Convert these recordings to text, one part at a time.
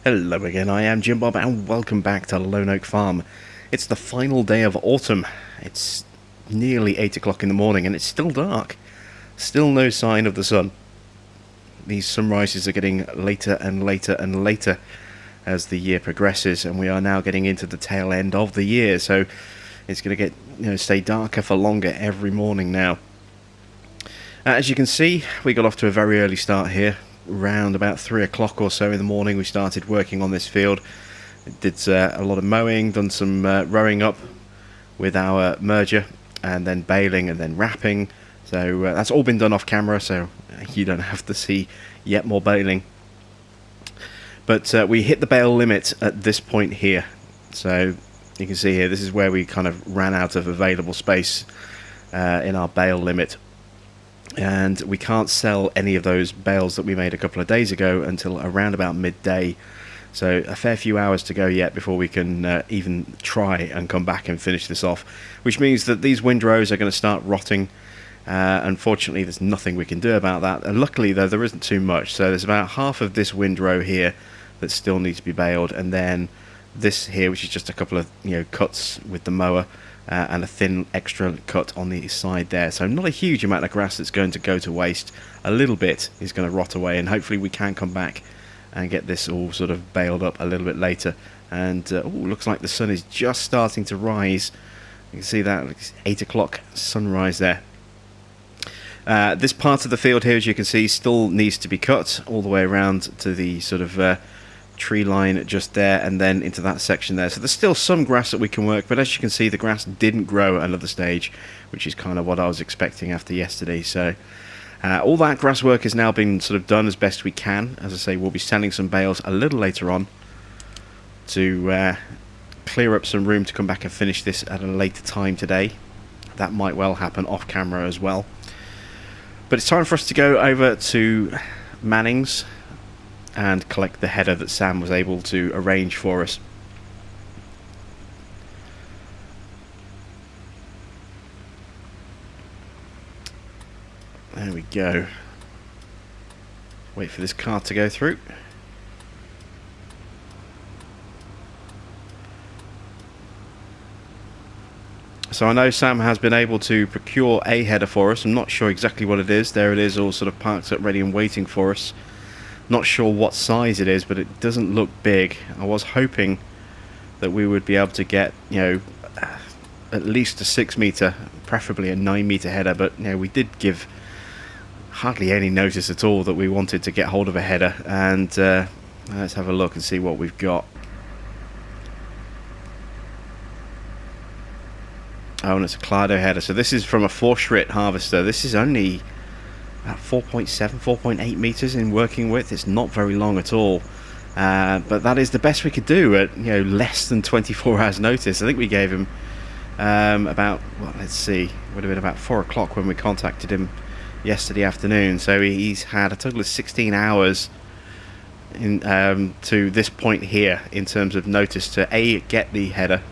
Hello again, I am Jim Bob and welcome back to Lone Oak Farm. It's the final day of autumn. It's nearly 8 o'clock in the morning and it's still dark. Still no sign of the sun. These sunrises are getting later and later and later as the year progresses, and we are now getting into the tail end of the year, so it's going to get stay darker for longer every morning now. As you can see, we got off to a very early start here. Around about 3 o'clock or so in the morning we started working on this field. Did a lot of mowing, done some rowing up with our merger, and then baling and then wrapping. So that's all been done off camera, so you don't have to see yet more baling. But we hit the bale limit at this point here. So you can see here, this is where we kind of ran out of available space in our bale limit. And we can't sell any of those bales that we made a couple of days ago until around about midday. So a fair few hours to go yet before we can even try and come back and finish this off. Which means that these windrows are going to start rotting. Unfortunately, there's nothing we can do about that. Luckily, though, there isn't too much. So there's about half of this windrow here that still needs to be baled. And then this here, which is just a couple of cuts with the mower. And a thin extra cut on the side there. So not a huge amount of grass that's going to go to waste. A little bit is going to rot away, and hopefully we can come back and get this all sort of baled up a little bit later. And looks like the sun is just starting to rise. You can see that, it's 8 o'clock sunrise there. This part of the field here, as you can see, still needs to be cut all the way around to the sort of tree line just there, and then into that section there. So there's still some grass that we can work, but as you can see, the grass didn't grow at another stage, which is kind of what I was expecting after yesterday. So all that grass work has now been sort of done as best we can. As I say, we'll be sending some bales a little later on to clear up some room to come back and finish this at a later time today. That might well happen off camera as well. But it's time for us to go over to Manning's and collect the header that Sam was able to arrange for us. There we go. Wait for this car to go through. So I know Sam has been able to procure a header for us. I'm not sure exactly what it is. There it is, all sort of parked up ready and waiting for us. Not sure what size it is, but it doesn't look big. I was hoping that we would be able to get, at least a 6 meter, preferably a 9 meter header, but we did give hardly any notice at all that we wanted to get hold of a header. And let's have a look and see what we've got. Oh, and it's a Clado header. So this is from a 4-shrit harvester. This is only about 4.7, 4.8 meters in working width. It's not very long at all, but that is the best we could do at less than 24 hours notice. I think we gave him about, well, let's see, would have been about 4 o'clock when we contacted him yesterday afternoon. So he's had a total of 16 hours in to this point here in terms of notice to A, get the header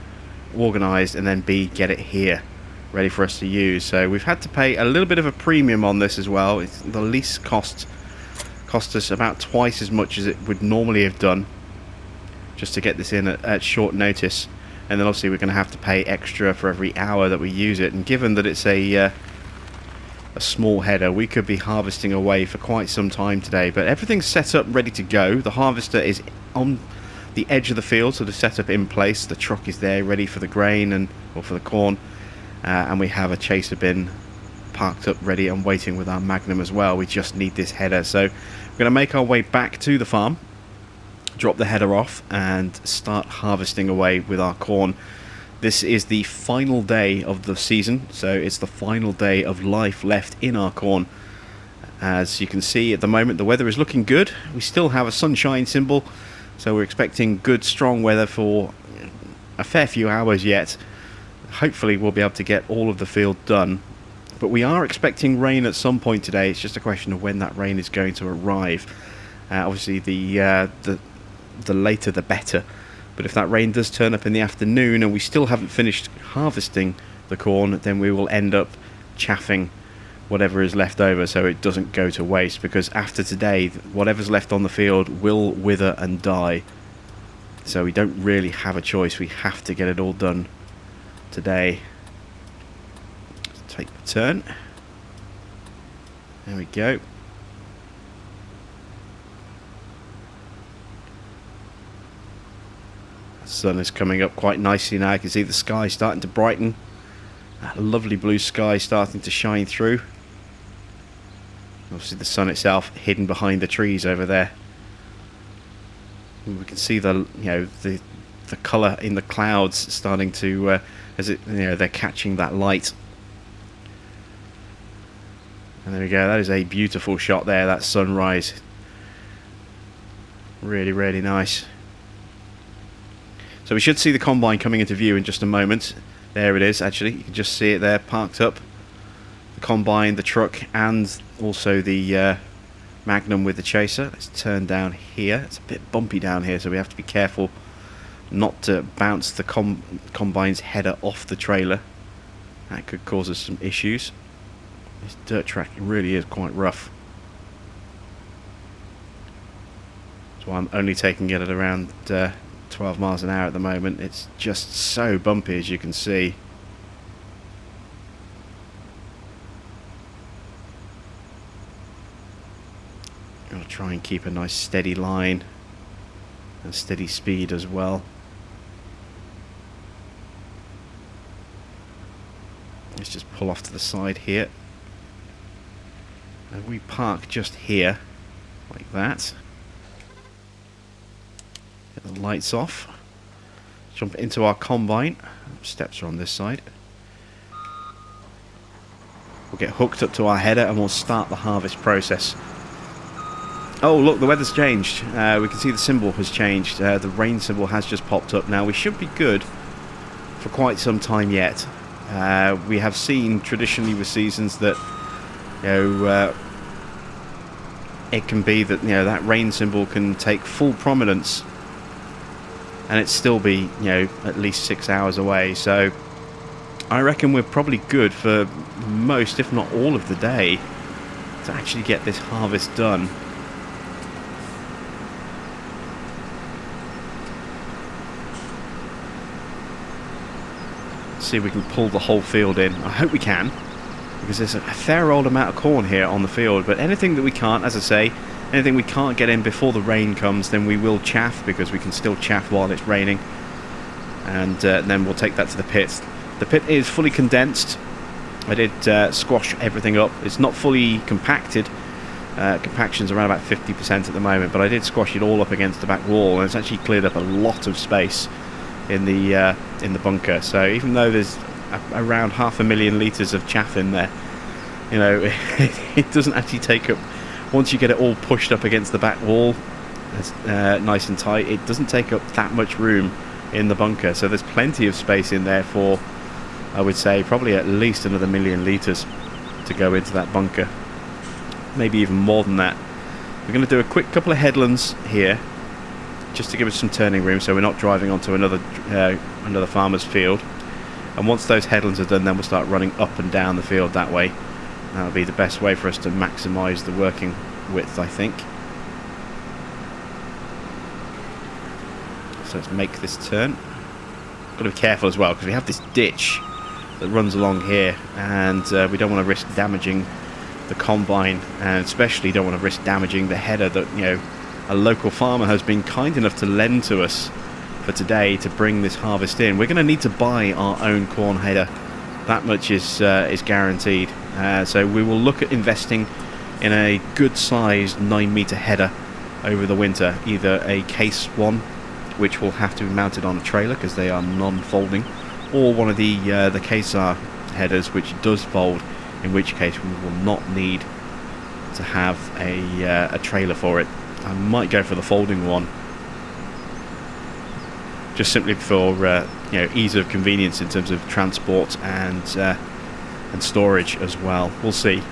organised, and then B, get it here ready for us to use. So we've had to pay a little bit of a premium on this as well. It's the lease cost us about twice as much as it would normally have done just to get this in at short notice. And then obviously we're going to have to pay extra for every hour that we use it. And given that it's a small header, we could be harvesting away for quite some time today. But everything's set up ready to go. The harvester is on the edge of the field, so the setup in place. The truck is there ready for the grain or for the corn. And we have a chaser bin parked up ready and waiting with our Magnum as well. We just need this header. So we're going to make our way back to the farm, drop the header off, and start harvesting away with our corn. This is the final day of the season, so it's the final day of life left in our corn. As you can see at the moment, the weather is looking good. We still have a sunshine symbol, so we're expecting good strong weather for a fair few hours yet. Hopefully we'll be able to get all of the field done, but we are expecting rain at some point today. It's just a question of when that rain is going to arrive. Obviously the later the better, but if that rain does turn up in the afternoon and we still haven't finished harvesting the corn, then we will end up chaffing whatever is left over so it doesn't go to waste, because after today whatever's left on the field will wither and die So we don't really have a choice. We have to get it all done today. Let's take the turn. There we go. The sun is coming up quite nicely now. You can see the sky starting to brighten. That lovely blue sky starting to shine through. Obviously the sun itself hidden behind the trees over there. And we can see the colour in the clouds starting to they're catching that light. And there we go. That is a beautiful shot there. That sunrise. Really, really nice. So we should see the combine coming into view in just a moment. There it is, actually. You can just see it there, parked up. The combine, the truck, and also the Magnum with the chaser. Let's turn down here. It's a bit bumpy down here, so we have to be careful not to bounce the combine's header off the trailer. That could cause us some issues. This dirt track really is quite rough. That's why I'm only taking it at around 12 miles an hour at the moment. It's just so bumpy, as you can see. Gotta try and keep a nice steady line and steady speed as well. Let's just pull off to the side here. And we park just here, like that. Get the lights off. Jump into our combine. Steps are on this side. We'll get hooked up to our header and we'll start the harvest process. Oh look, the weather's changed. We can see the symbol has changed. The rain symbol has just popped up. Now we should be good for quite some time yet. We have seen traditionally with seasons that it can be that that rain symbol can take full prominence and it still be at least 6 hours away. So I reckon we're probably good for most, if not all, of the day to actually get this harvest done. See if we can pull the whole field in. I hope we can, because there's a fair old amount of corn here on the field. But anything that we can't, as I say, anything we can't get in before the rain comes, then we will chaff, because we can still chaff while it's raining. And then we'll take that to the pit. The pit is fully condensed. I did squash everything up. It's not fully compacted. Compaction's around about 50% at the moment, but I did squash it all up against the back wall, and it's actually cleared up a lot of space in the bunker. So even though there's around 500,000 litres of chaff in there, it doesn't actually take up, once you get it all pushed up against the back wall, it's nice and tight, it doesn't take up that much room in the bunker. So there's plenty of space in there for, I would say, probably at least another 1,000,000 litres to go into that bunker, maybe even more than that. We're going to do a quick couple of headlands here, just to give us some turning room, so we're not driving onto another farmer's field. And once those headlands are done, then we'll start running up and down the field that way. That'll be the best way for us to maximise the working width, I think. So let's make this turn. Got to be careful as well, because we have this ditch that runs along here, and we don't want to risk damaging the combine, and especially don't want to risk damaging the header that a local farmer has been kind enough to lend to us for today to bring this harvest in. We're going to need to buy our own corn header. That much is guaranteed. So we will look at investing in a good sized 9-metre header over the winter, either a case one, which will have to be mounted on a trailer because they are non-folding, or one of the Kesar headers which does fold, in which case we will not need to have a trailer for it. I might go for the folding one, just simply for ease of convenience in terms of transport and storage as well. We'll see.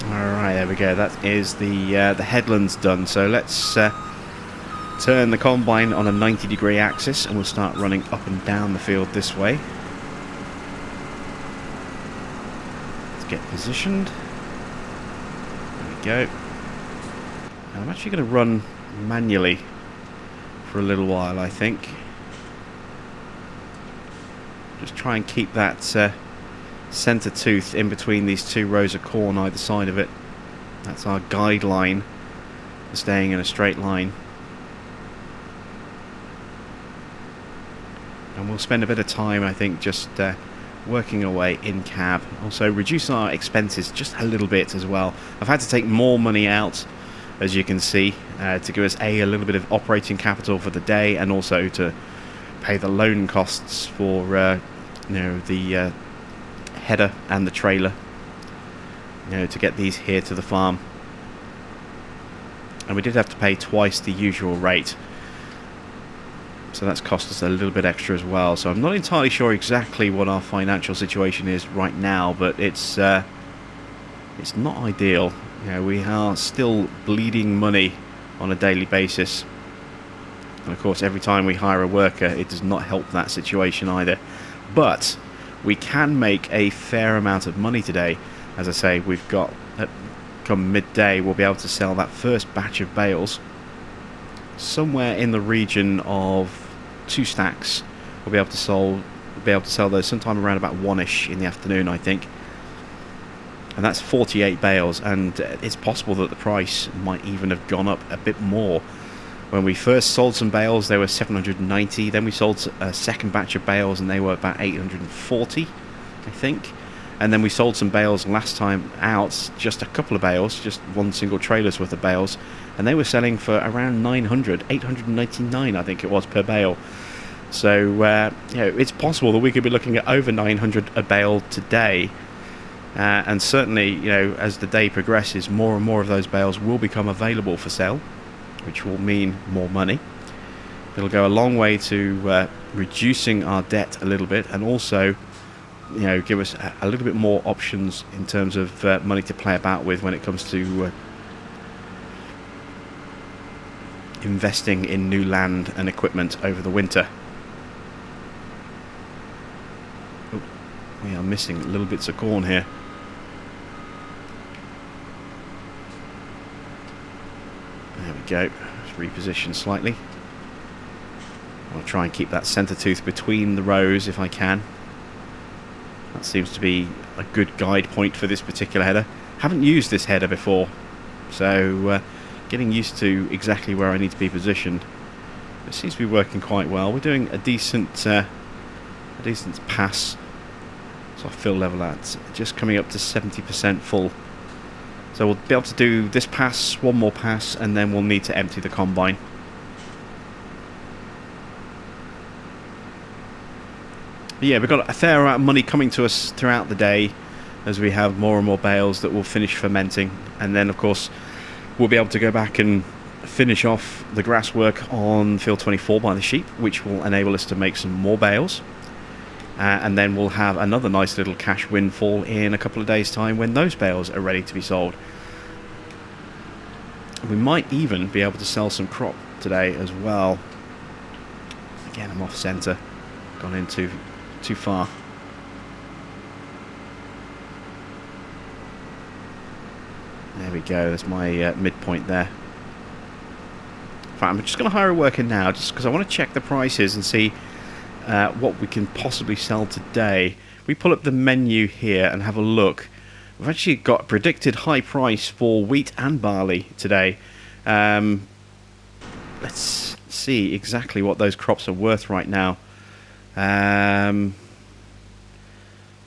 Alright, there we go. That is the headlands done. So let's turn the combine on a 90-degree axis and we'll start running up and down the field this way. Let's get positioned. go. I'm actually going to run manually for a little while, I think. Just try and keep that centre tooth in between these two rows of corn either side of it. That's our guideline for staying in a straight line. And we'll spend a bit of time, I think, just working away in cab. Also reduce our expenses just a little bit as well. I've had to take more money out, as you can see, to give us a little bit of operating capital for the day, and also to pay the loan costs for the header and the trailer, to get these here to the farm. And we did have to pay twice the usual rate, so that's cost us a little bit extra as well. So I'm not entirely sure exactly what our financial situation is right now, but it's not ideal. We are still bleeding money on a daily basis, and of course every time we hire a worker it does not help that situation either. But we can make a fair amount of money today. As I say, we've got, come midday, we'll be able to sell that first batch of bales somewhere in the region of 2 stacks. We'll be able to sell those sometime around about 1ish in the afternoon, I think. And that's 48 bales, and it's possible that the price might even have gone up a bit more. When we first sold some bales, they were 790. Then we sold a second batch of bales, and they were about 840, I think. And then we sold some bales last time out, just a couple of bales, just one single trailer's worth of bales, and they were selling for around 900, 899, I think it was, per bale. So it's possible that we could be looking at over 900 a bale today. And certainly, as the day progresses, more and more of those bales will become available for sale, which will mean more money. It'll go a long way to reducing our debt a little bit, and also give us a little bit more options in terms of money to play about with when it comes to investing in new land and equipment over the winter. Oh, we are missing little bits of corn here. There we go. Just reposition slightly. I'll try and keep that centre tooth between the rows if I can. That seems to be a good guide point for this particular header. Haven't used this header before, so getting used to exactly where I need to be positioned. It seems to be working quite well. We're doing a decent pass. So our fill level at just coming up to 70% full. So we'll be able to do this pass, one more pass, and then we'll need to empty the combine. But yeah, we've got a fair amount of money coming to us throughout the day as we have more and more bales that will finish fermenting, and then of course we'll be able to go back and finish off the grass work on field 24 by the sheep, which will enable us to make some more bales. And then we'll have another nice little cash windfall in a couple of days' time when those bales are ready to be sold. We might even be able to sell some crop today as well. Again, I'm off centre, gone in too far. There we go, that's my midpoint there. In fact, I'm just going to hire a worker now just because I want to check the prices and see what we can possibly sell today. We pull up the menu here and have a look. We've actually got a predicted high price for wheat and barley today. Let's see exactly what those crops are worth right now. Well,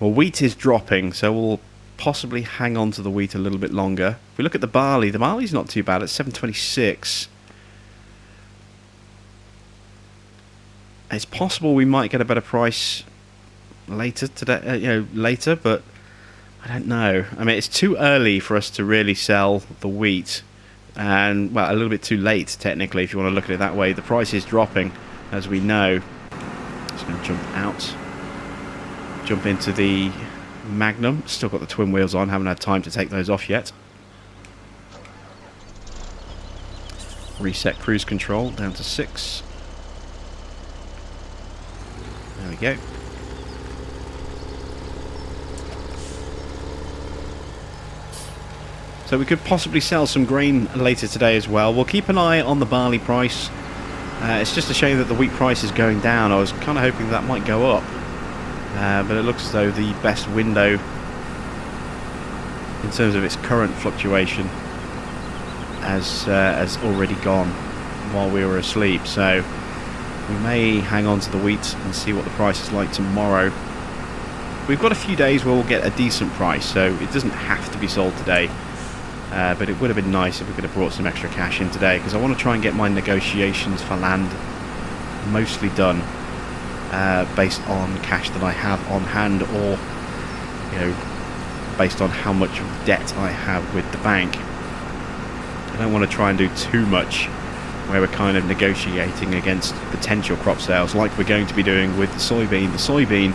wheat is dropping, so we'll possibly hang on to the wheat a little bit longer. If we look at the barley's not too bad at 726. It's possible we might get a better price later today, later, but I don't know. I mean, it's too early for us to really sell the wheat, and well, a little bit too late technically, if you want to look at it that way. The price is dropping, as we know. Just going to jump out, jump into the Magnum. Still got the twin wheels on, haven't had time to take those off yet. Reset cruise control down to 6. There we go. So we could possibly sell some grain later today as well. We'll keep an eye on the barley price. It's just a shame that the wheat price is going down. I was kind of hoping that might go up. But it looks as though the best window in terms of its current fluctuation has already gone while we were asleep. So we may hang on to the wheat and see what the price is like tomorrow. We've got a few days where we'll get a decent price, so it doesn't have to be sold today. But it would have been nice if we could have brought some extra cash in today, because I want to try and get my negotiations for land mostly done based on cash that I have on hand, or based on how much debt I have with the bank. I don't want to try and do too much where we're kind of negotiating against potential crop sales like we're going to be doing with the soybean. The soybean,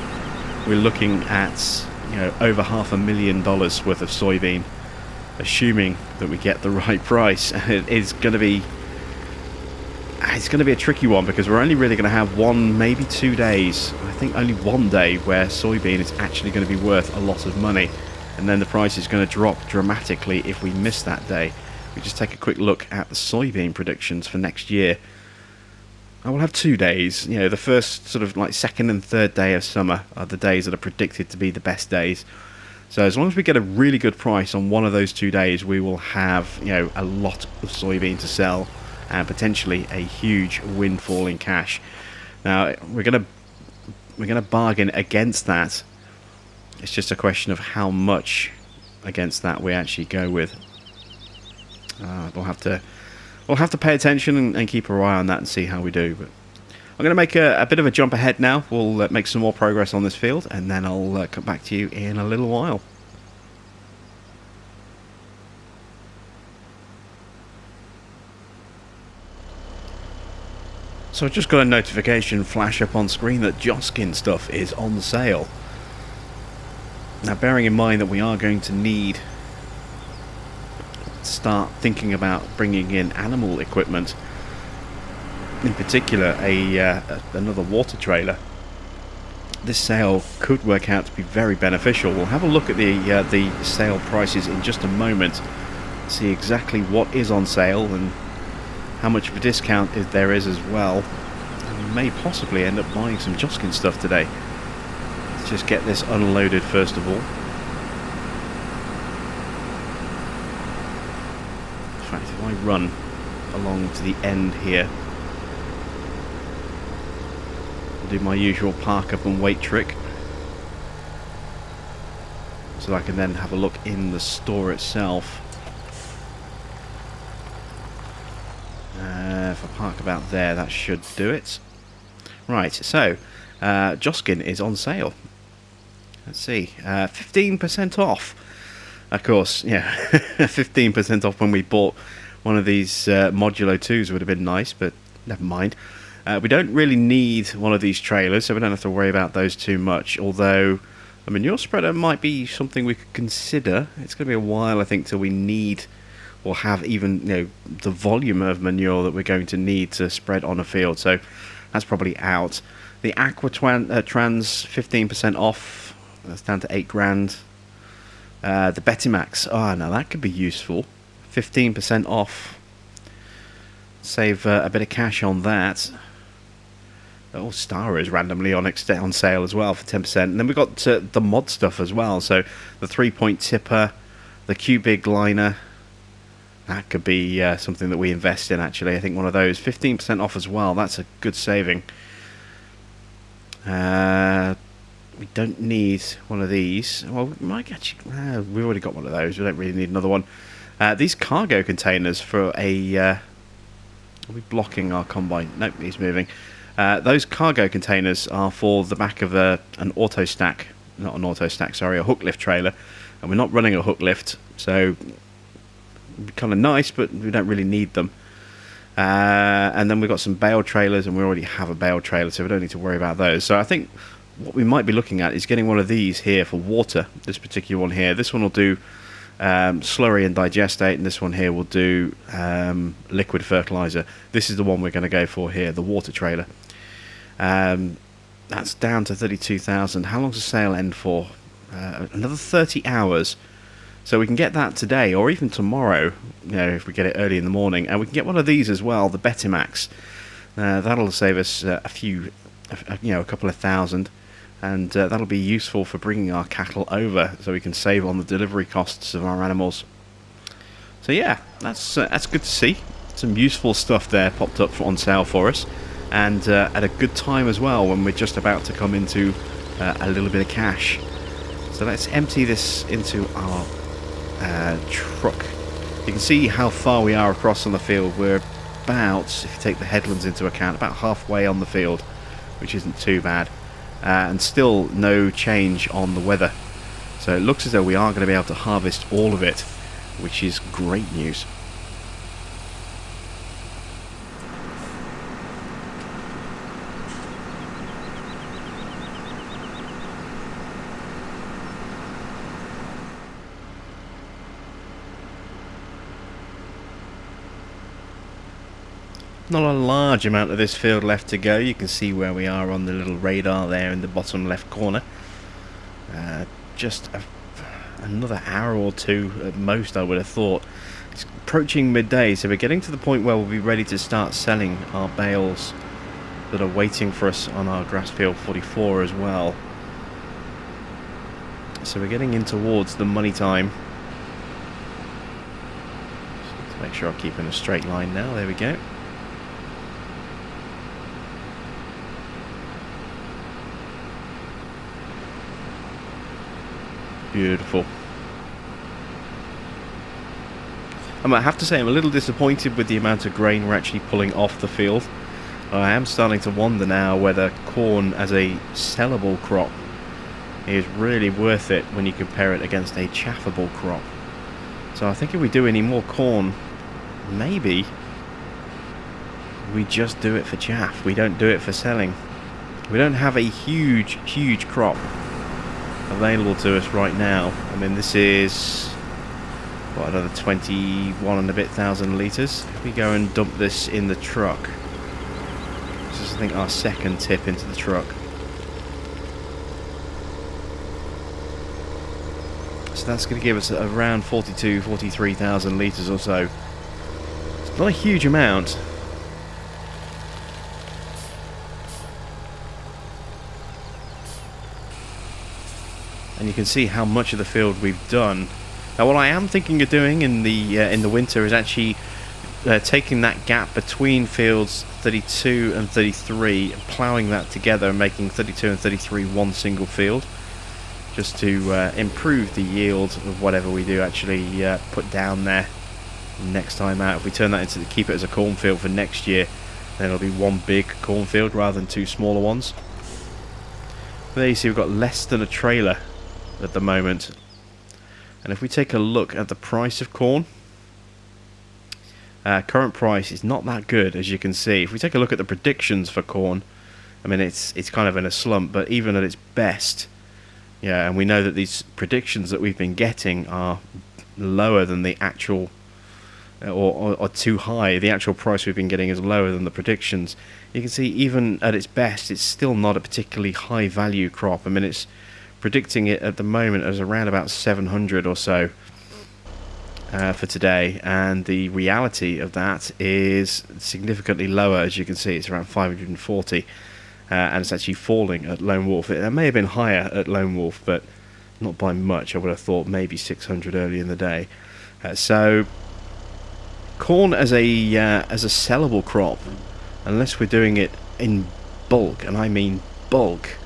we're looking at over $500,000 worth of soybean, assuming that we get the right price. It's going to be a tricky one, because we're only really going to have 1, maybe 2 days, I think only 1 day, where soybean is actually going to be worth a lot of money, and then the price is going to drop dramatically if we miss that day. We just take a quick look at the soybean predictions for next year. I will have 2 days. The first sort of like second and third day of summer are the days that are predicted to be the best days. So as long as we get a really good price on one of those 2 days, we will have a lot of soybean to sell, and potentially a huge windfall in cash. Now we're gonna bargain against that. It's just a question of how much against that we actually go with. We'll have to pay attention and keep our eye on that and see how we do. But I'm going to make a bit of a jump ahead now. We'll make some more progress on this field, and then I'll come back to you in a little while. So I just got a notification flash up on screen that Joskin stuff is on sale. Now, bearing in mind that we are going to need to start thinking about bringing in animal equipment, in particular another water trailer, this sale could work out to be very beneficial. We'll have a look at the sale prices in just a moment, see exactly what is on sale and how much of a discount there is as well, and we may possibly end up buying some Joskin stuff today. Let's just get this unloaded first of all. In fact, if I run along to the end here, I'll do my usual park up and wait trick, so I can then have a look in the store itself. If I park about there, that should do it. Right, so Joskin is on sale. Let's see, 15% off. Of course, yeah, 15% off when we bought one of these Modulo 2s would have been nice, but never mind. We don't really need one of these trailers, so we don't have to worry about those too much, although a manure spreader might be something we could consider. It's going to be a while, I think, till we need or have even the volume of manure that we're going to need to spread on a field, so that's probably out. The Aqua Trans 15% off, that's down to $8,000. The Betimax, no, that could be useful. 15% off, save a bit of cash on that. Oh, Star is randomly on sale as well for 10%. And then we've got the mod stuff as well, so the 3-point tipper, the Q-Big liner. That could be something that we invest in, actually. I think one of those, 15% off as well. That's a good saving. We don't need one of these. Well, we might actually... we've already got one of those. We don't really need another one. These cargo containers for a... are we blocking our combine? Nope, he's moving. Those cargo containers are for the back of an auto stack. Not an auto stack, sorry, a hook lift trailer. And we're not running a hook lift, so... kind of nice, but we don't really need them. And then we've got some Bale trailers, and we already have a Bale trailer, so we don't need to worry about those. So I think what we might be looking at is getting one of these here for water. This particular one here. This one will do slurry and digestate, and this one here will do liquid fertilizer. This is the one we're going to go for here, the water trailer. That's down to 32,000. How long does the sale end for? Another 30 hours. So we can get that today or even tomorrow, if we get it early in the morning. And we can get one of these as well, the Betamax. That'll save us a couple of thousand. And that'll be useful for bringing our cattle over so we can save on the delivery costs of our animals. So yeah, that's good to see. Some useful stuff there popped up on sale for us. And at a good time as well when we're just about to come into a little bit of cash. So let's empty this into our truck. You can see how far we are across on the field. We're about, if you take the headlands into account, about halfway on the field, which isn't too bad. And still no change on the weather. So it looks as though we are going to be able to harvest all of it, which is great news. Not a large amount of this field left to go. You can see where we are on the little radar there in the bottom left corner. Just another hour or two at most, I would have thought. It's approaching midday, so we're getting to the point where we'll be ready to start selling our bales that are waiting for us on our Grassfield 44 as well. So we're getting in towards the money time. Just to make sure I'm keeping a straight line now. There we go. Beautiful. I might have to say I'm a little disappointed with the amount of grain we're actually pulling off the field. I am starting to wonder now whether corn as a sellable crop is really worth it when you compare it against a chaffable crop. So I think if we do any more corn, maybe we just do it for chaff. We don't do it for selling. We don't have a huge crop available to us right now. I mean, this is what, another 21 and a bit thousand litres. If we go and dump this in the truck, this is I think our second tip into the truck. So that's going to give us around 43,000 litres or so. It's not a huge amount. And you can see how much of the field we've done. Now, what I am thinking of doing in the winter is actually taking that gap between fields 32 and 33 and ploughing that together and making 32 and 33 one single field, just to improve the yield of whatever we do actually put down there next time out. If we turn that into keep it as a cornfield for next year, then it'll be one big cornfield rather than two smaller ones. There you see we've got less than a trailer at the moment. And if we take a look at the price of corn, current price is not that good, as you can see. If we take a look at the predictions for corn, I mean it's kind of in a slump, but even at its best, yeah, and we know that these predictions that we've been getting are lower than the actual, or too high. The actual price we've been getting is lower than the predictions. You can see even at its best, it's still not a particularly high value crop. I mean, it's predicting it at the moment as around about 700 or so for today, and the reality of that is significantly lower. As you can see, it's around 540, and it's actually falling at Lone Wolf. It may have been higher at Lone Wolf, but not by much. I would have thought maybe 600 early in the day. So corn as a sellable crop, unless we're doing it in bulk, and I mean bulk,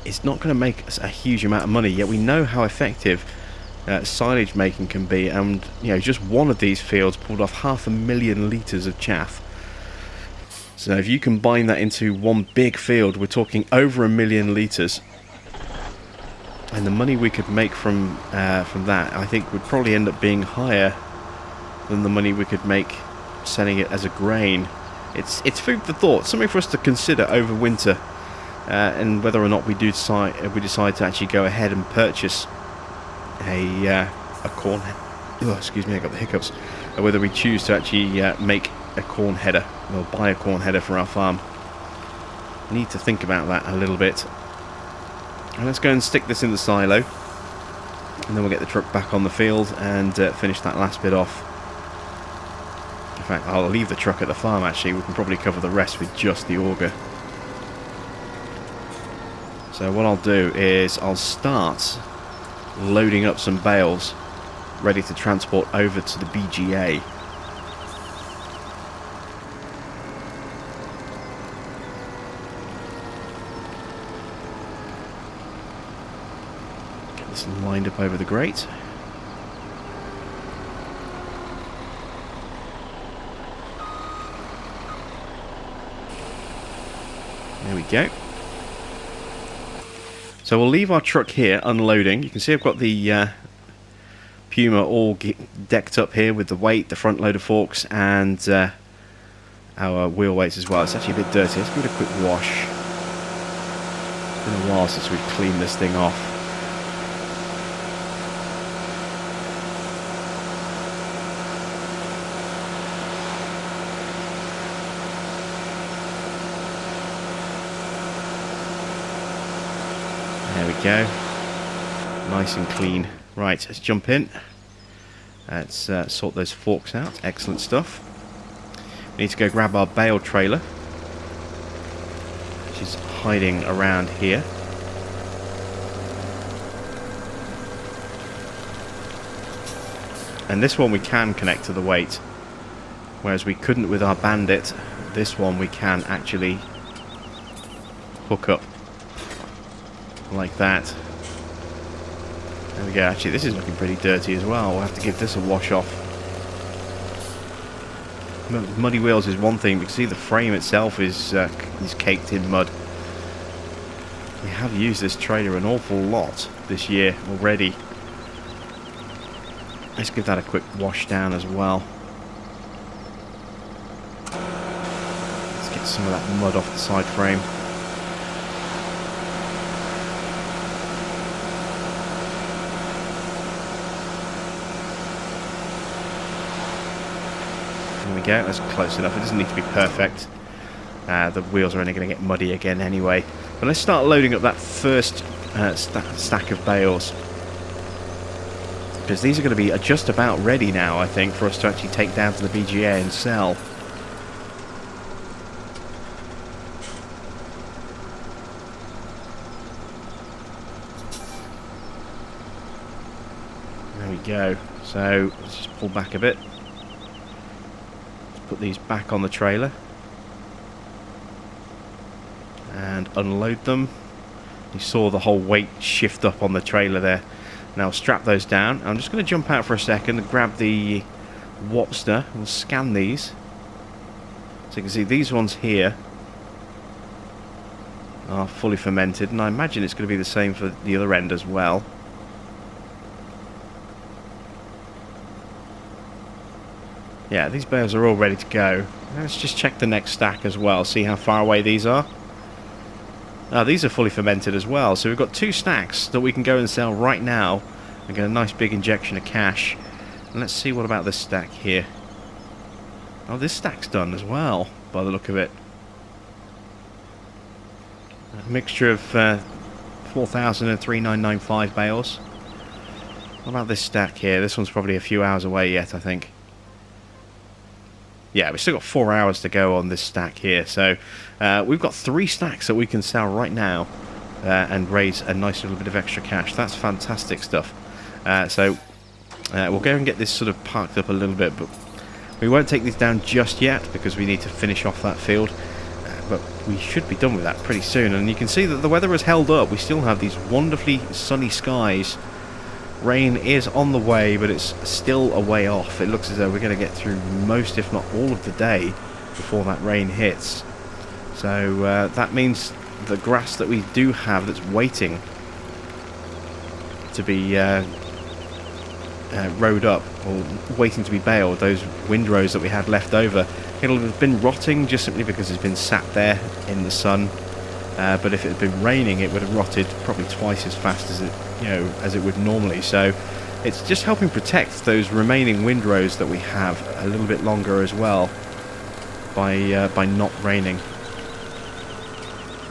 it's not going to make us a huge amount of money. Yet we know how effective silage making can be, and just one of these fields pulled off 500,000 litres of chaff. So if you combine that into one big field, we're talking over 1 million litres, and the money we could make from that, I think, would probably end up being higher than the money we could make selling it as a grain. It's food for thought, something for us to consider over winter. And whether or not we decide to actually go ahead and purchase a corn. Oh, excuse me, I got the hiccups. Whether we choose to actually make a corn header or buy a corn header for our farm. We need to think about that a little bit. And let's go and stick this in the silo. And then we'll get the truck back on the field and finish that last bit off. In fact, I'll leave the truck at the farm actually. We can probably cover the rest with just the auger. So what I'll do is I'll start loading up some bales ready to transport over to the BGA. Get this lined up over the grate. There we go. So we'll leave our truck here unloading. You can see I've got the Puma all decked up here with the weight, the front loader forks, and our wheel weights as well. It's actually a bit dirty. Let's give it a quick wash. It's been a while since we've cleaned this thing off. There we go. Nice and clean. Right, let's jump in. Let's sort those forks out. Excellent stuff. We need to go grab our bale trailer, which is hiding around here. And this one we can connect to the weight, whereas we couldn't with our Bandit. This one we can actually hook up like that. There we go. Actually, this is looking pretty dirty as well. We'll have to give this a wash off. Muddy wheels is one thing, but you can see the frame itself is caked in mud. We have used this trailer an awful lot this year already. Let's give that a quick wash down as well. Let's get some of that mud off the side frame. There we go, that's close enough. It doesn't need to be perfect. The wheels are only going to get muddy again anyway. But let's start loading up that first stack of bales, because these are going to be just about ready now, I think, for us to actually take down to the BGA and sell. There we go. So let's just pull back a bit. Put these back on the trailer and unload them. You saw the whole weight shift up on the trailer there. Now strap those down. I'm just going to jump out for a second and grab the Wopster. We'll scan these. So you can see these ones here are fully fermented, and I imagine it's going to be the same for the other end as well. Yeah, these bales are all ready to go. Let's just check the next stack as well, see how far away these are. These are fully fermented as well, so we've got two stacks that we can go and sell right now and get a nice big injection of cash. And let's see what about this stack here. Oh, this stack's done as well, by the look of it. A mixture of 4,000 and 3,995 bales. What about this stack here? This one's probably a few hours away yet, I think. Yeah, we've still got 4 hours to go on this stack here, so we've got 3 stacks that we can sell right now and raise a nice little bit of extra cash. That's fantastic stuff. So we'll go and get this sort of parked up a little bit, but we won't take these down just yet because we need to finish off that field. But we should be done with that pretty soon, and you can see that the weather has held up. We still have these wonderfully sunny skies. Rain is on the way, but it's still a way off. It looks as though we're going to get through most, if not all, of the day before that rain hits. So that means the grass that we do have that's waiting to be rowed up, or waiting to be baled, those windrows that we had left over, it'll have been rotting just simply because it's been sat there in the sun. But if it had been raining, it would have rotted probably twice as fast as it would normally. So it's just helping protect those remaining windrows that we have a little bit longer as well by not raining.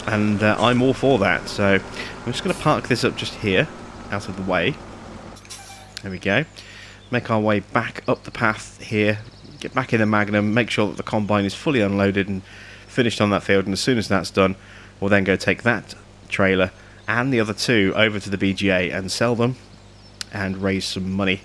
And I'm all for that. So I'm just going to park this up just here, out of the way. There we go. Make our way back up the path here, get back in the Magnum, make sure that the combine is fully unloaded and finished on that field, and as soon as that's done, we'll then go take that trailer and the other two over to the BGA and sell them and raise some money.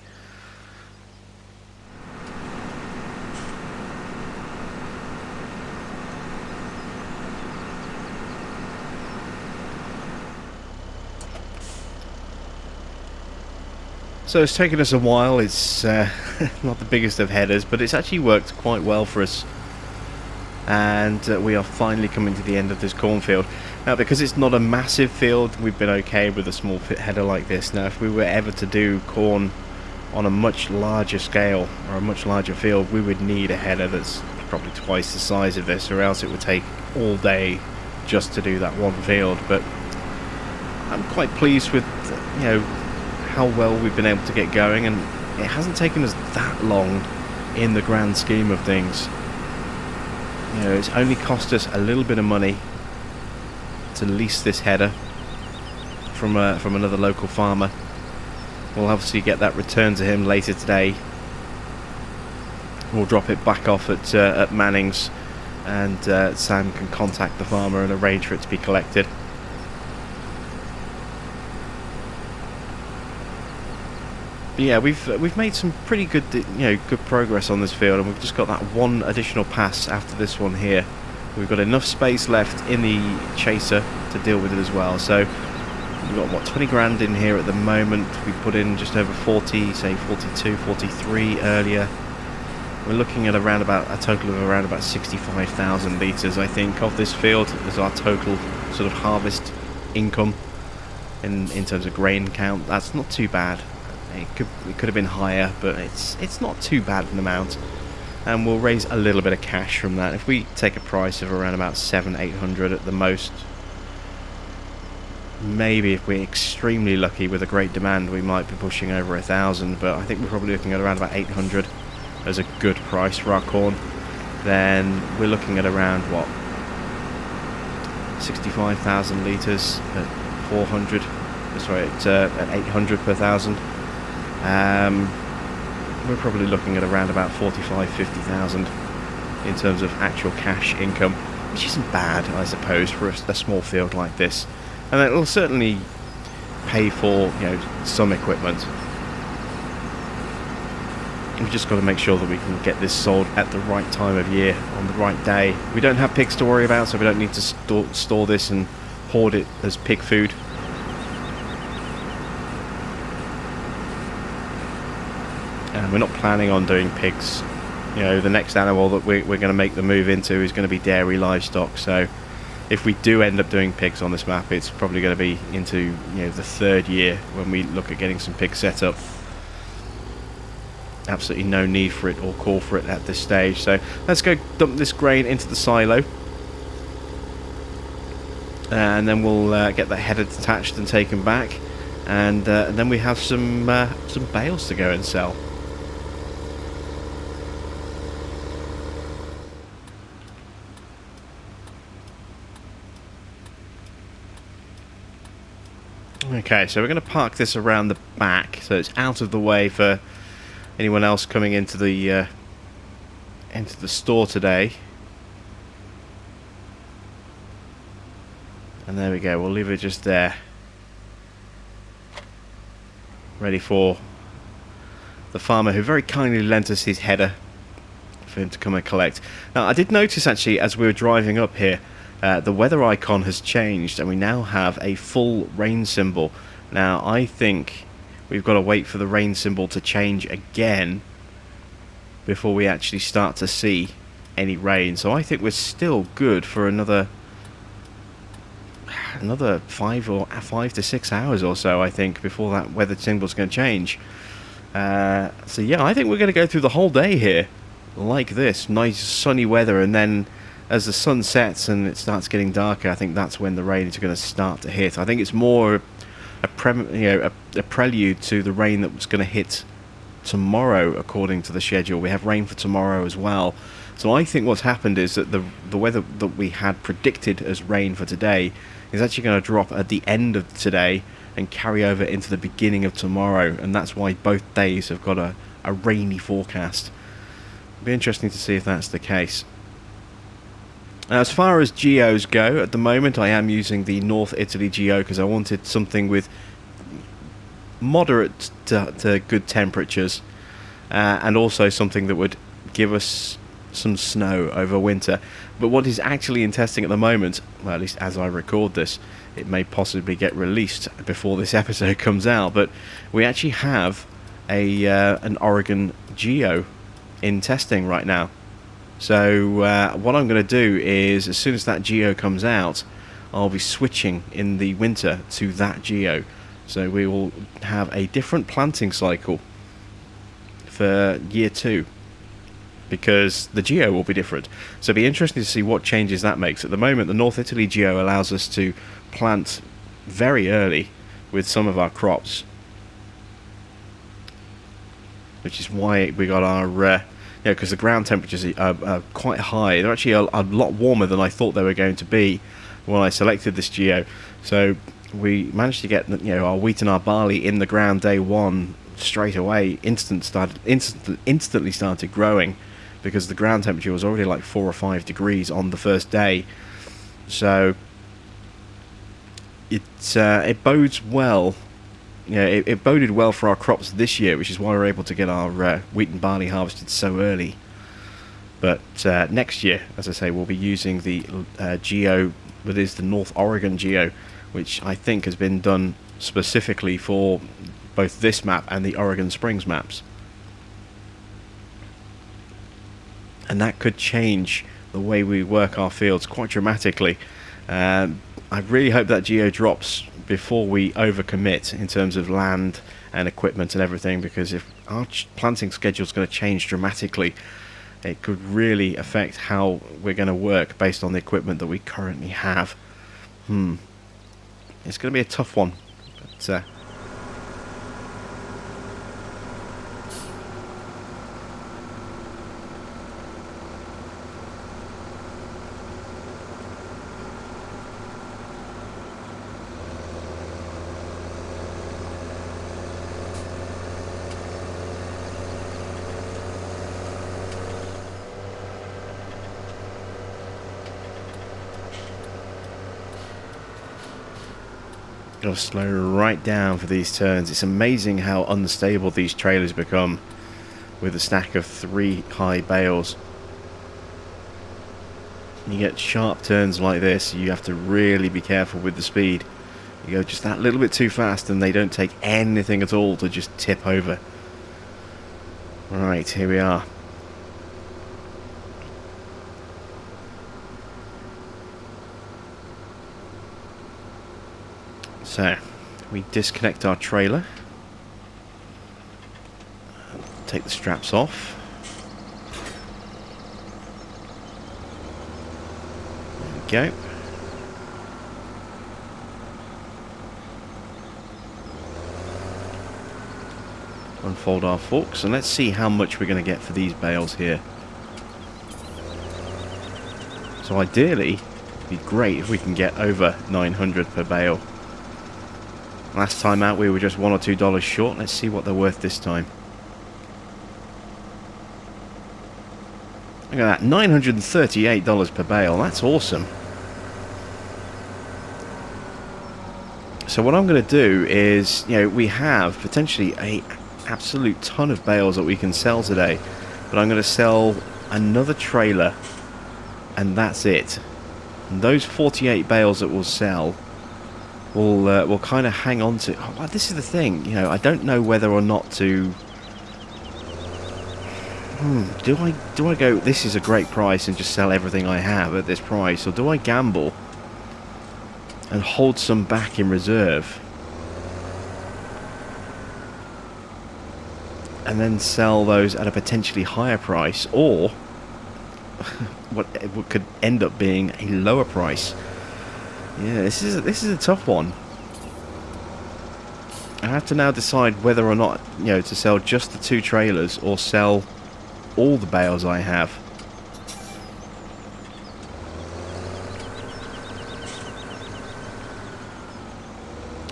So it's taken us a while. It's not the biggest of headers, but it's actually worked quite well for us, and we are finally coming to the end of this cornfield. Now, because it's not a massive field, we've been okay with a small header like this. Now, if we were ever to do corn on a much larger scale or a much larger field, we would need a header that's probably twice the size of this, or else it would take all day just to do that one field. But I'm quite pleased with, how well we've been able to get going, and it hasn't taken us that long in the grand scheme of things. It's only cost us a little bit of money to lease this header from another local farmer. We'll obviously get that returned to him later today. We'll drop it back off at Manning's, and Sam can contact the farmer and arrange for it to be collected. But yeah, we've made some pretty good good progress on this field, and we've just got that one additional pass after this one here. We've got enough space left in the chaser to deal with it as well. So we've got, what, 20 grand in here at the moment. We put in just over 40, say 42, 43 earlier. We're looking at around about a total of around about 65,000 litres, I think, of this field as our total sort of harvest income in terms of grain count. That's not too bad. It could have been higher, but it's not too bad an amount, and we'll raise a little bit of cash from that. If we take a price of around about 700-800 at the most, maybe if we're extremely lucky with a great demand, we might be pushing over 1,000. But I think we're probably looking at around about 800 as a good price for our corn. Then we're looking at around, what, 65,000 litres at 400. Sorry, at 800 per thousand. We're probably looking at around about 50,000 in terms of actual cash income, which isn't bad, I suppose, for a small field like this. And it will certainly pay for some equipment. We've just got to make sure that we can get this sold at the right time of year, on the right day. We don't have pigs to worry about, so we don't need to store this and hoard it as pig food. And we're not planning on doing pigs. The next animal that we're going to make the move into is going to be dairy livestock. So if we do end up doing pigs on this map, it's probably going to be into the third year when we look at getting some pigs set up. Absolutely no need for it or call for it at this stage. So let's go dump this grain into the silo, and then we'll get that header detached and taken back, and then we have some bales to go and sell. Okay, so we're going to park this around the back, so it's out of the way for anyone else coming into the store today. And there we go, we'll leave it just there, ready for the farmer who very kindly lent us his header for him to come and collect. Now, I did notice actually as we were driving up here, the weather icon has changed and we now have a full rain symbol. Now, I think we've got to wait for the rain symbol to change again before we actually start to see any rain. So I think we're still good for another 5 to 6 hours or so, I think, before that weather symbol's going to change. So yeah, I think we're going to go through the whole day here like this, nice sunny weather, and then as the sun sets and it starts getting darker, I think that's when the rain is going to start to hit. I think it's more a prelude to the rain that's going to hit tomorrow, according to the schedule. We have rain for tomorrow as well. So I think what's happened is that the weather that we had predicted as rain for today is actually going to drop at the end of today, and carry over into the beginning of tomorrow, and that's why both days have got a rainy forecast. It'll be interesting to see if that's the case. Now, as far as geos go, at the moment I am using the North Italy geo because I wanted something with moderate to good temperatures, and also something that would give us some snow over winter. But what is actually in testing at the moment, well, at least as I record this, it may possibly get released before this episode comes out, but we actually have an Oregon geo in testing right now. So what I'm going to do is, as soon as that geo comes out, I'll be switching in the winter to that geo. So we will have a different planting cycle for year 2, because the geo will be different. So it'll be interesting to see what changes that makes. At the moment, the North Italy geo allows us to plant very early with some of our crops, which is why we got our because the ground temperatures are quite high. They're actually a lot warmer than I thought they were going to be when I selected this geo. So we managed to get our wheat and our barley in the ground day one straight away. Instantly started growing, because the ground temperature was already like 4 or 5 degrees on the first day. So it bodes well. It boded well for our crops this year, which is why we're able to get our wheat and barley harvested so early. But next year, as I say, we'll be using the geo that is the North Oregon geo, which I think has been done specifically for both this map and the Oregon Springs maps. And that could change the way we work our fields quite dramatically. I really hope that geo drops before we overcommit in terms of land and equipment and everything, because if our planting schedule is going to change dramatically, it could really affect how we're going to work based on the equipment that we currently have. It's going to be a tough one, but gotta slow right down for these turns. It's amazing how unstable these trailers become with a stack of 3 high bales. You get sharp turns like this, you have to really be careful with the speed. You go just that little bit too fast and they don't take anything at all to just tip over. Right, here we are. So, we disconnect our trailer, take the straps off. There we go. Unfold our forks, and let's see how much we're going to get for these bales here. So ideally, it'd be great if we can get over 900 per bale. Last time out we were just $1 or $2 short. Let's see what they're worth this time. Look at that, $938 per bale. That's awesome. So what I'm going to do is, we have potentially a absolute ton of bales that we can sell today, but I'm going to sell another trailer, and that's it. And those 48 bales that we'll sell, we'll kind of hang on to. Oh, well, this is the thing, I don't know whether or not to. Do I go, this is a great price, and just sell everything I have at this price, or do I gamble and hold some back in reserve and then sell those at a potentially higher price, or what could end up being a lower price? Yeah, this is a tough one. I have to now decide whether or not, to sell just the 2 trailers or sell all the bales I have.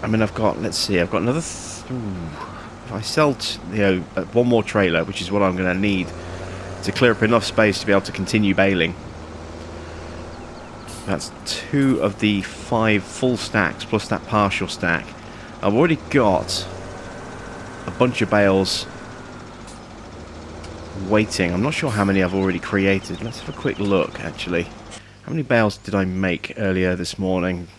I mean, I've got, let's see, I've got another, if I sell, one more trailer, which is what I'm going to need to clear up enough space to be able to continue baling. That's 2 of the 5 full stacks plus that partial stack. I've already got a bunch of bales waiting. I'm not sure how many I've already created. Let's have a quick look, actually. How many bales did I make earlier this morning?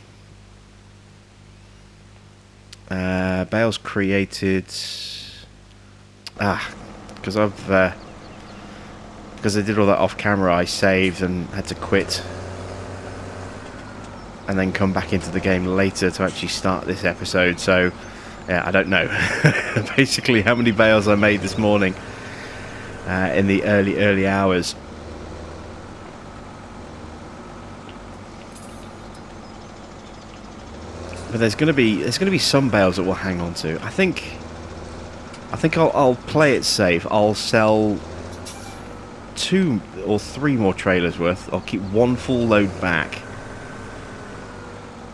Bales created... because I did all that off camera, I saved and had to quit and then come back into the game later to actually start this episode. So yeah, I don't know basically how many bales I made this morning in the early hours. But there's going to be some bales that we'll hang on to. I think I'll play it safe. I'll sell 2 or 3 more trailers worth. I'll keep 1 full load back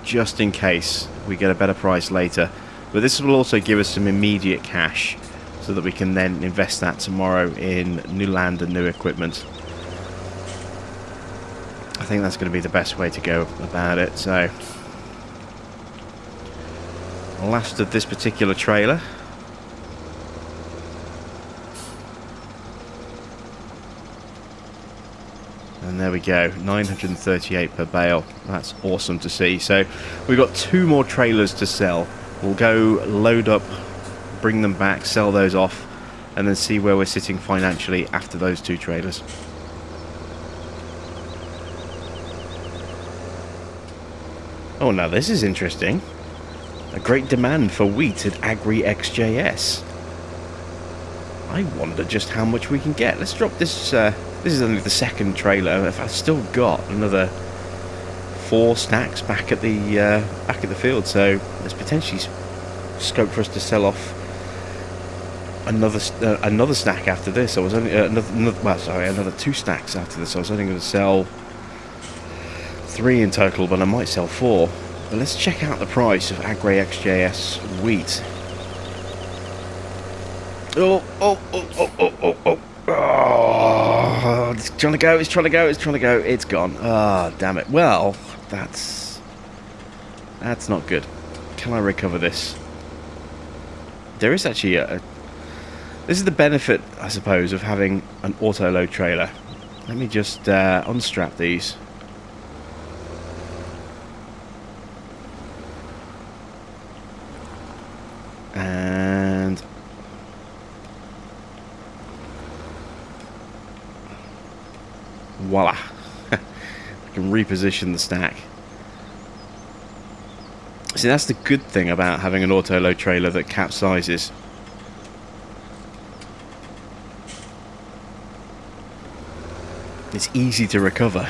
just in case we get a better price later. But this will also give us some immediate cash so that we can then invest that tomorrow in new land and new equipment. I think that's going to be the best way to go about it. So, last of this particular trailer. And there we go, 938 per bale. That's awesome to see. So we've got 2 more trailers to sell. We'll go load up, bring them back, sell those off, and then see where we're sitting financially after those 2 trailers. Oh, now this is interesting. A great demand for wheat at AgriXJS. I wonder just how much we can get. Let's drop this. This is only the 2nd trailer. If I've still got another 4 stacks back at the field, so there's potentially scope for us to sell off another stack after this. I was only another 2 stacks after this. I was only going to sell 3 in total, but I might sell 4. But let's check out the price of AgriXJS wheat. Oh, it's trying to go, it's gone. Ah, damn it. Well, that's not good. Can I recover this? There is actually this is the benefit, I suppose, of having an auto-load trailer. Let me just unstrap these. And voila. I can reposition the stack. See, that's the good thing about having an auto-load trailer that capsizes. It's easy to recover.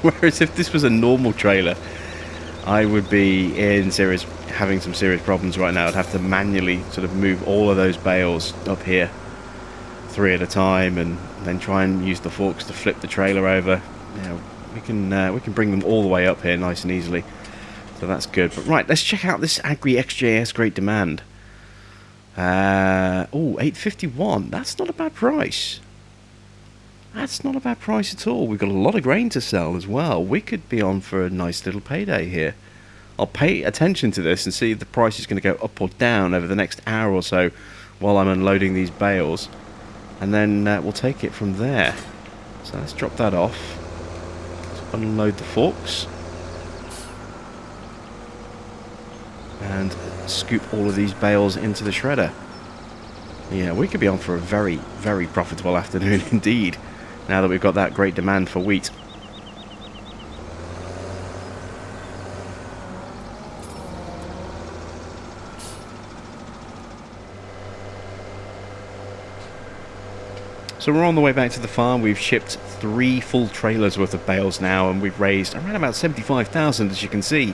Whereas if this was a normal trailer, I would be having some serious problems right now. I'd have to manually sort of move all of those bales up here 3 at a time, and then try and use the forks to flip the trailer over. You know, we can bring them all the way up here nice and easily. So that's good. But right, let's check out this AgriXJS great demand. Oh, 851. That's not a bad price. That's not a bad price at all. We've got a lot of grain to sell as well. We could be on for a nice little payday here. I'll pay attention to this and see if the price is going to go up or down over the next hour or so while I'm unloading these bales. And then we'll take it from there. So let's drop that off. Let's unload the forks. And scoop all of these bales into the shredder. Yeah, we could be on for a very, very profitable afternoon indeed, now that we've got that great demand for wheat. So we're on the way back to the farm. We've shipped 3 full trailers worth of bales now, and we've raised around about 75,000, as you can see,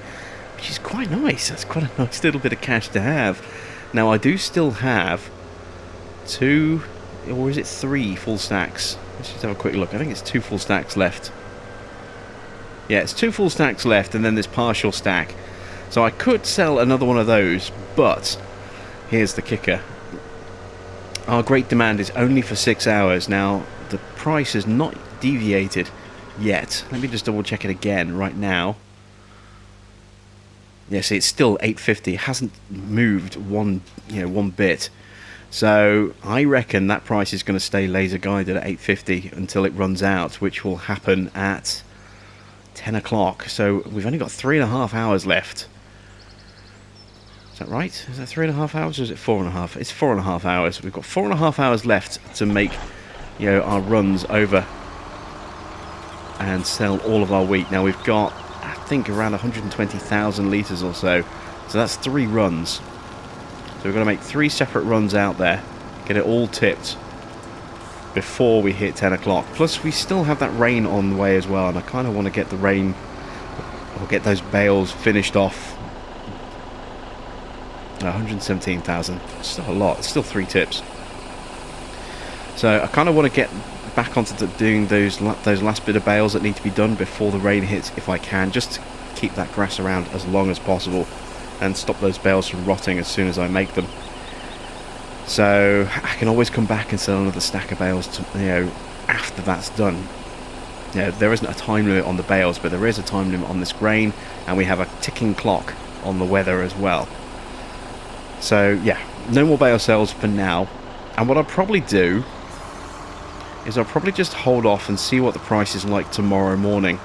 which is quite nice. That's quite a nice little bit of cash to have. Now I do still have 2, or is it 3 full stacks? Let's just have a quick look. I think it's 2 full stacks left. Yeah, it's 2 full stacks left, and then this partial stack. So I could sell another one of those, but here's the kicker. Our great demand is only for 6 hours. Now, the price has not deviated yet. Let me just double check it again right now. Yeah, see, it's still 850. It hasn't moved one bit. So I reckon that price is going to stay laser guided at 850 until it runs out, which will happen at 10 o'clock. So we've only got 3.5 hours left. Is that right? Is that 3.5 hours or is it 4.5? It's 4.5 hours. We've got 4.5 hours left to make, our runs over and sell all of our wheat. Now we've got, I think, around 120,000 litres or so. So that's 3 runs. So we're going to make 3 separate runs out there, get it all tipped before we hit 10 o'clock. Plus we still have that rain on the way as well, and I kind of want to get the rain, or get those bales finished off. 117,000, still a lot, it's still 3 tips. So I kind of want to get back onto doing those last bit of bales that need to be done before the rain hits, if I can, just to keep that grass around as long as possible and stop those bales from rotting as soon as I make them. So I can always come back and sell another stack of bales to, after that's done. There isn't a time limit on the bales, but there is a time limit on this grain, and we have a ticking clock on the weather as well. So yeah, no more bale sales for now. And what I'll probably do is I'll probably just hold off and see what the price is like tomorrow morning.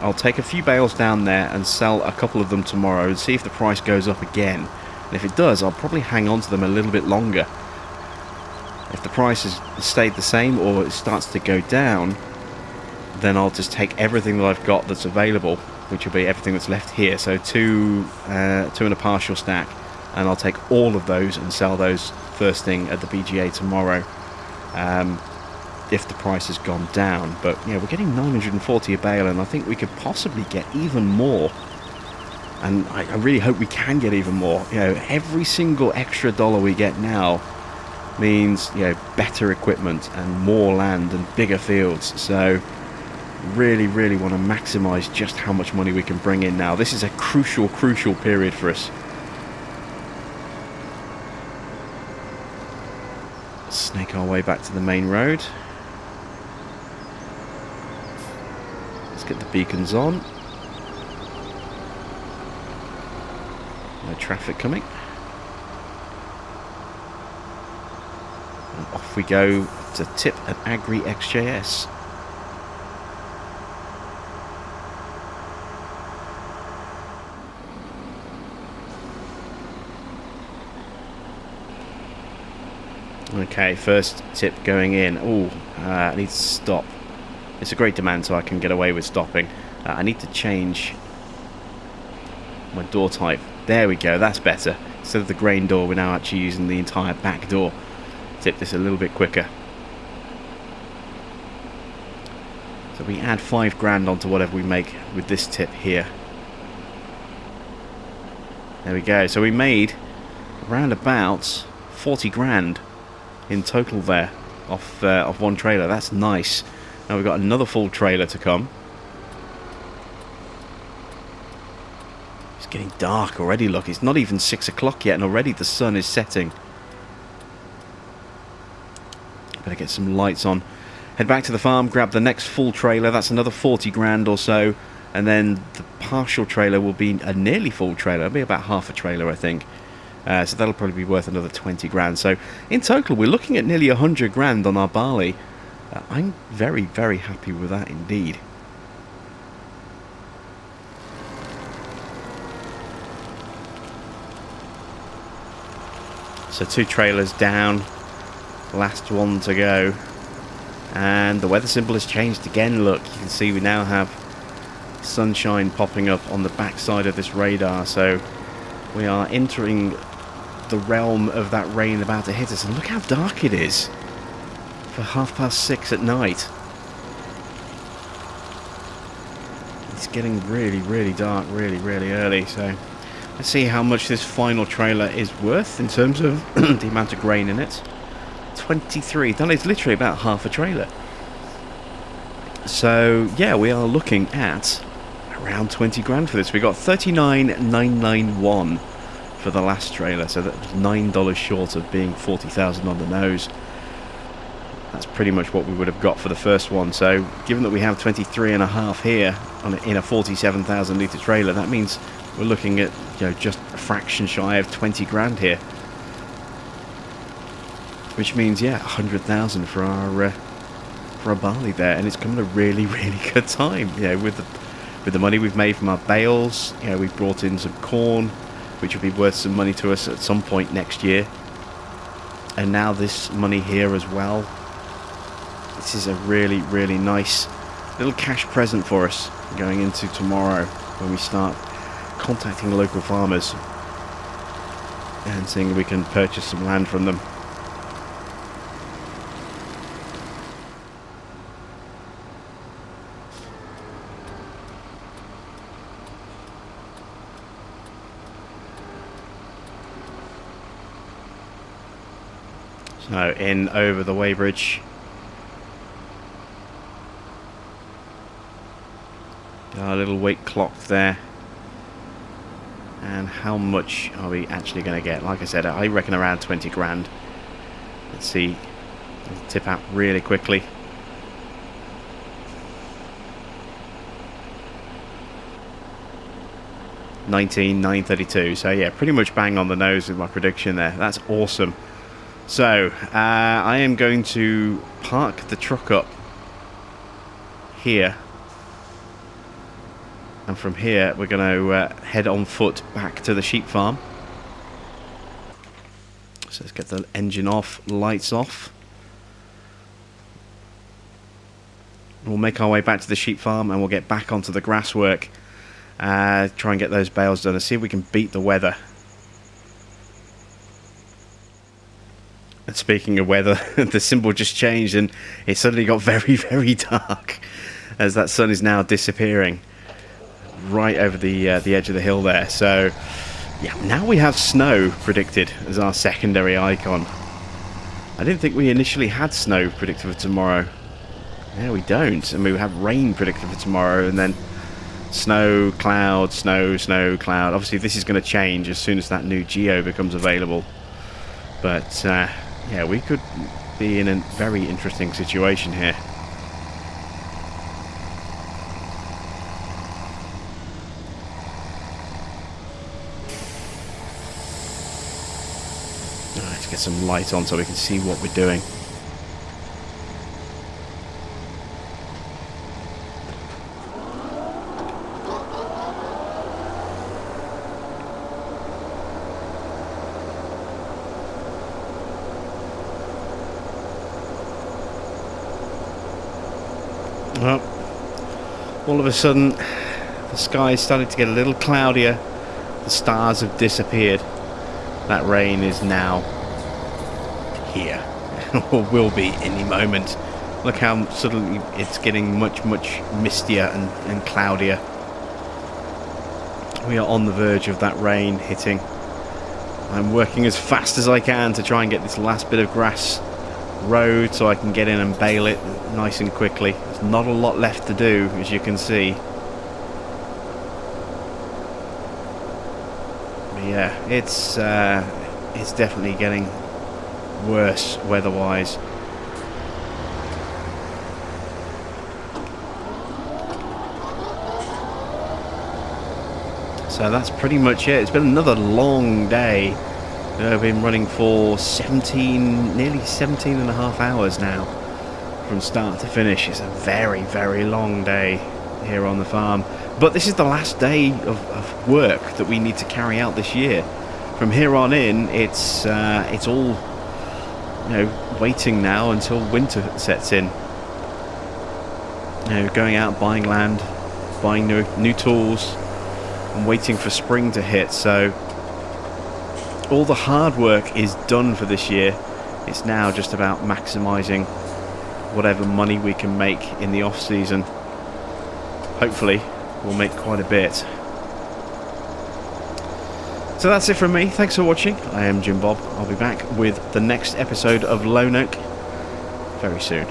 I'll take a few bales down there and sell a couple of them tomorrow and see if the price goes up again. And if it does, I'll probably hang on to them a little bit longer. If the price has stayed the same or it starts to go down, then I'll just take everything that I've got that's available, which will be everything that's left here. So two and a partial stack, and I'll take all of those and sell those first thing at the BGA tomorrow. If the price has gone down. But we're getting 940 a bale, and I think we could possibly get even more, and I really hope we can get even more. Every single extra dollar we get now means better equipment and more land and bigger fields. So really want to maximize just how much money we can bring in now. This is a crucial period for us. Snake our way back to the main road. Get the beacons on. No traffic coming. And off we go to tip at Agri XJS. Okay, first tip going in. I need to stop. It's a great demand, so I can get away with stopping. I need to change my door type. There we go, that's better. Instead of the grain door, we're now actually using the entire back door. Tip this a little bit quicker. So we add 5 grand onto whatever we make with this tip here. There we go. So we made around about 40 grand in total there off one trailer. That's nice. Now we've got another full trailer to come. It's getting dark already, look. It's not even 6 o'clock yet and already the sun is setting. Better get some lights on. Head back to the farm, grab the next full trailer. That's another 40 grand or so. And then the partial trailer will be a nearly full trailer. It'll be about half a trailer, I think. So that'll probably be worth another 20 grand. So in total, we're looking at nearly 100 grand on our barley. I'm very happy with that indeed. So 2 trailers down, last one to go, and the weather symbol has changed again. Look, you can see we now have sunshine popping up on the back side of this radar, so we are entering the realm of that rain about to hit us. And look how dark it is for 6:30 at night. It's getting really dark really early, so let's see how much this final trailer is worth in terms of the amount of grain in it. 23, that is literally about half a trailer. So yeah, we are looking at around 20 grand for this. We got 39,991 for the last trailer, so that was $9 short of being 40,000 on the nose. That's pretty much what we would have got for the first one. So given that we have 23.5 here in a 47,000 litre trailer, that means we're looking at, you know, just a fraction shy of 20 grand here, which means, yeah, 100,000 for our barley there, and it's coming at a really, really good time. You know, with the money we've made from our bales, you know, we've brought in some corn, which will be worth some money to us at some point next year, and now this money here as well. This is a really, really nice little cash present for us going into tomorrow when we start contacting local farmers and seeing if we can purchase some land from them. So in over the weighbridge. Our little weight clock there. And how much are we actually going to get? Like I said, I reckon around 20 grand. Let's see. It'll tip out really quickly. $19,932. So yeah, pretty much bang on the nose with my prediction there. That's awesome. So I am going to park the truck up here. And from here, we're going to head on foot back to the sheep farm. So let's get the engine off, lights off. We'll make our way back to the sheep farm and we'll get back onto the grass work. Try and get those bales done and see if we can beat the weather. And speaking of weather, the symbol just changed and it suddenly got very, very dark as that sun is now disappearing right over the edge of the hill there. So yeah, now we have snow predicted as our secondary icon. I didn't think we initially had snow predicted for tomorrow. Yeah, we don't. And we have rain predicted for tomorrow, and then snow, cloud, snow, snow, cloud. Obviously this is going to change as soon as that new geo becomes available. But yeah, we could be in a very interesting situation here. Let's get some light on so we can see what we're doing. Well, all of a sudden the sky is starting to get a little cloudier. The stars have disappeared. That rain is now here, or will be any moment. Look how suddenly it's getting much, much mistier and cloudier. We are on the verge of that rain hitting. I'm working as fast as I can to try and get this last bit of grass road so I can get in and bale it nice and quickly. There's not a lot left to do, as you can see. But yeah, it's definitely getting worse weather-wise. So that's pretty much it. It's been another long day. I've been running for nearly 17 and a half hours now from start to finish. It's a very, very long day here on the farm. But this is the last day of work that we need to carry out this year. From here on in, it's all, you know, waiting now until winter sets in. You know, going out, buying land, buying new tools, and waiting for spring to hit. So all the hard work is done for this year. It's now just about maximising whatever money we can make in the off season. Hopefully we'll make quite a bit. So that's it from me. Thanks for watching. I am Jim Bob. I'll be back with the next episode of Lone Oak very soon.